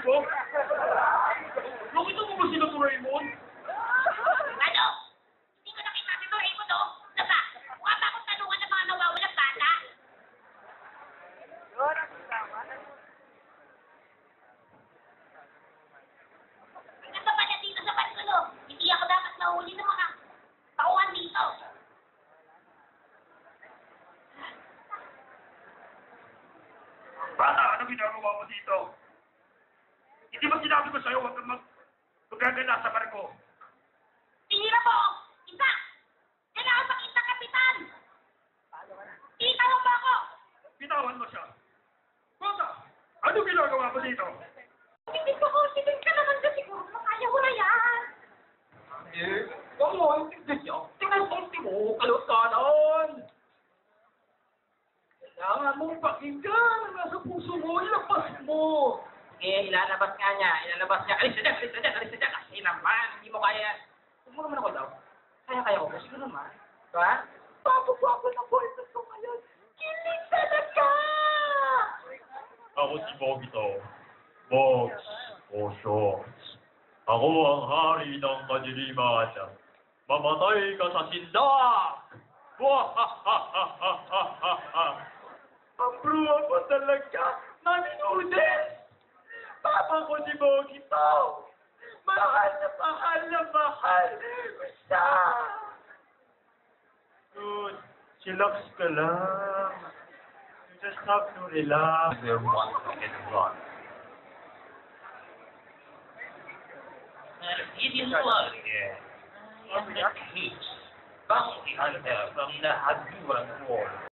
ko? Nakita mo ba sila to Raymond? Ano? Hindi ko nakita si Doraemon, no? Nasa? Mukha ba akong tanungan ng mga nawawalang bata? Ang ganda pa niya dito sa Pangulo. Hindi ako dapat nahuli ng mga tauhan dito. Bata, ano ginagawa mo dito? Hindi ba sinabi ko sa'yo, huwag kang magagala sa barko? Tinira mo! Isa! Kailangan makita, Kapitan! Itawan mo ako! Bitawan mo siya. Bata, ano ginagawa mo dito? Hindi ko confident ka naman kasi siguro kaya ko na yan. Tingnan niyo. Tingnan mo, kalot-kanon. Kailangan mong pakinggan ang nasa puso mo, ilabas mo. Sige, ilalabas nga niya, Alis na dyan. Kasi naman, hindi mo kaya. Huwag mo naman ako daw. Kaya ko, kasi naman. Diba? Bago-bago na boyfriend ko ngayon. Kilig talaga! Ako si Bogito. Bogs o Shorts. Ako ang hari ng kadiliman. Mamatay ka sa sindak! Ang bruha ko talaga, Mami Noodles! Papa ko si Bogito! Mahal na mahal ko siya! Dude, chillax ka lang. You just have to relax. There one second run. Gideon was and the case bounty hunter from the Haduran War